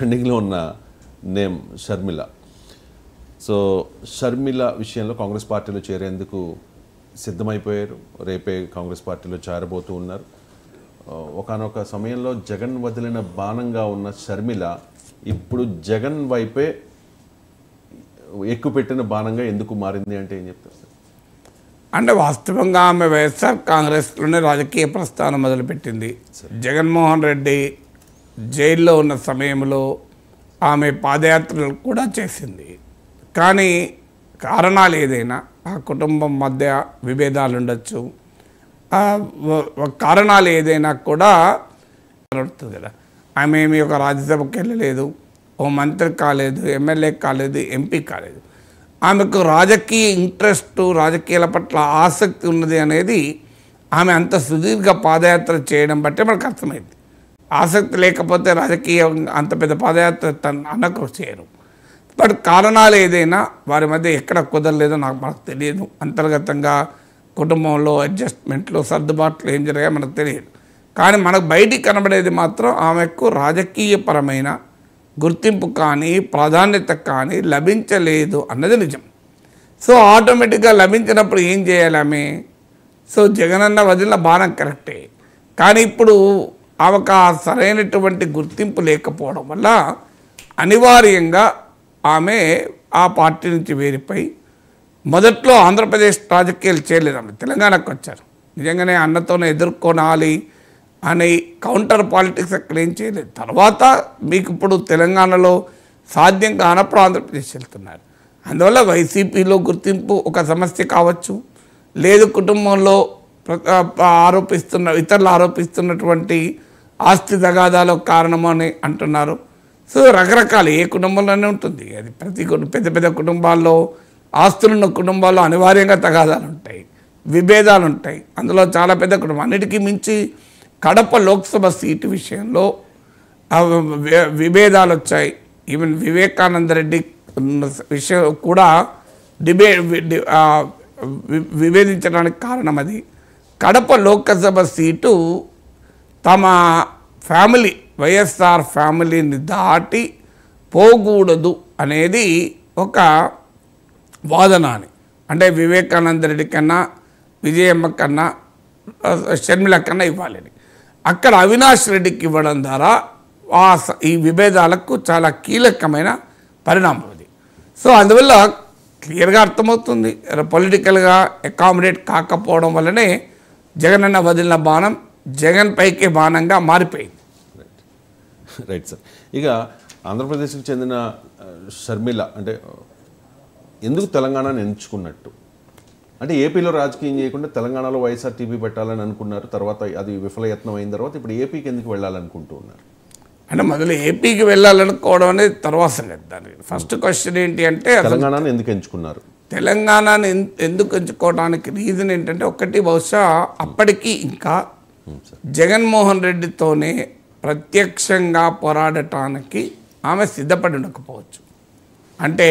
ట్రెండింగ్లో ఉన్న name Sharmila. So Sharmila విషయంలో కాంగ్రెస్ పార్టీలో చేరేందుకు సిద్ధమైపోయారు. రేపే కాంగ్రెస్ పార్టీలో చేరబోతూ ఉన్నారు. ఒకానొక సమయంలో జగన్ వదిలిన బాణంగా ఉన్న షర్మిల ఇప్పుడు జగన్ వైపే ఎక్కుపెట్టిన బాణంగా ఎందుకు మారింది అంటే ఏం చెప్తారు సార్? అంటే వాస్తవంగా ఆమె వైఎస్ఆర్ కాంగ్రెస్లోనే రాజకీయ ప్రస్థానం మొదలుపెట్టింది. జగన్మోహన్ రెడ్డి జైల్లో ఉన్న సమయంలో ఆమె పాదయాత్రలు కూడా చేసింది. కానీ కారణాలు ఏదైనా ఆ కుటుంబం మధ్య విభేదాలు ఉండొచ్చు, కారణాలు ఏదైనా కూడా నడుస్తుంది కదా. ఆమె ఏమి ఒక రాజ్యసభకి వెళ్ళలేదు, ఓ మంత్రి కాలేదు, ఎమ్మెల్యే కాలేదు, ఎంపీ కాలేదు. ఆమెకు రాజకీయ ఇంట్రెస్ట్, రాజకీయాల పట్ల ఆసక్తి ఉన్నది అనేది ఆమె అంత సుదీర్ఘ పాదయాత్ర చేయడం బట్టే మనకు అర్థమైంది. ఆసక్తి లేకపోతే రాజకీయం అంత పెద్ద పాదయాత్ర అన్నకు చేయరు. బట్ కారణాలు ఏదైనా వారి మధ్య ఎక్కడ కుదరలేదో మనకు తెలియదు. అంతర్గతంగా కుటుంబంలో అడ్జస్ట్మెంట్లు, సర్దుబాట్లు ఏం జరిగాయో మనకు తెలియదు. కానీ మనకు బయటికి కనబడేది మాత్రం ఆమెకు రాజకీయపరమైన గుర్తింపు కానీ ప్రాధాన్యత కానీ లభించలేదు అన్నది నిజం. సో ఆటోమేటిక్గా లభించినప్పుడు ఏం చేయాలి ఆమె? సో జగనన్న వదిలిన బాణం కరెక్టే, కానీ ఇప్పుడు ఆమెకు సరైనటువంటి గుర్తింపు లేకపోవడం వల్ల అనివార్యంగా ఆమె ఆ పార్టీ నుంచి వేరిపోయి మొదట్లో ఆంధ్రప్రదేశ్ రాజకీయాలు చేయలేదు. ఆమె తెలంగాణకు వచ్చారు. నిజంగానే అన్నతోనే ఎదుర్కొనాలి అనే కౌంటర్ పాలిటిక్స్ అక్కడ ఏం చేయలేదు. తర్వాత మీకు ఇప్పుడు తెలంగాణలో సాధ్యం కానప్పుడు ఆంధ్రప్రదేశ్ వెళ్తున్నారు. అందువల్ల వైసీపీలో గుర్తింపు ఒక సమస్య కావచ్చు, లేదు కుటుంబంలో ఇతరులు ఆరోపిస్తున్నటువంటి ఆస్తి తగాదాలో కారణమని అంటున్నారు. సో రకరకాల ఏ కుటుంబంలోనే ఉంటుంది అది. ప్రతి పెద్ద పెద్ద కుటుంబాల్లో, ఆస్తులున్న కుటుంబాల్లో అనివార్యంగా తగాదాలు ఉంటాయి, విభేదాలు ఉంటాయి. అందులో చాలా పెద్ద కుటుంబం. అన్నిటికీ మించి కడప లోక్సభ సీటు విషయంలో విభేదాలు వచ్చాయి. ఈవెన్ వివేకానంద రెడ్డి విషయం కూడా విభేదించడానికి కారణం అది. కడప లోక్సభ సీటు తమ ఫ్యామిలీ, వైఎస్ఆర్ ఫ్యామిలీని దాటి పోకూడదు అనేది ఒక వాదన అని. అంటే వివేకానంద రెడ్డి కన్నా, విజయమ్మ కన్నా, షర్మిల కన్నా ఇవ్వాలని. అక్కడ అవినాష్ రెడ్డికి ఇవ్వడం ద్వారా ఈ విభేదాలకు చాలా కీలకమైన పరిణామం అది. సో అందువల్ల క్లియర్గా అర్థమవుతుంది, పొలిటికల్గా అకామిడేట్ కాకపోవడం వల్లనే జగనన్న వదిలిన బాణం జగన్ పైకే బాణంగా మారిపోయింది. Right sir. ఇక ఆంధ్రప్రదేశ్కి చెందిన షర్మిల అంటే ఎందుకు తెలంగాణను ఎంచుకున్నట్టు? అంటే ఏపీలో రాజకీయం చేయకుండా తెలంగాణలో వైఎస్ఆర్టీపీ పెట్టాలని అనుకున్నారు. తర్వాత అది విఫలయత్నం అయిన తర్వాత ఇప్పుడు ఏపీకి ఎందుకు వెళ్ళాలనుకుంటూ ఉన్నారు? అంటే మొదలు ఏపీకి వెళ్ళాలనుకోవడం అనేది తర్వాత సంగతి. దానికి ఫస్ట్ క్వశ్చన్ ఏంటి అంటే తెలంగాణను ఎందుకు ఎంచుకున్నారు? తెలంగాణను ఎందుకు ఎంచుకోవడానికి రీజన్ ఏంటంటే, ఒకటి బహుశా అప్పటికి ఇంకా జగన్మోహన్ రెడ్డితోనే ప్రత్యక్షంగా పోరాడటానికి ఆమె సిద్ధపడి ఉండకపోవచ్చు. అంటే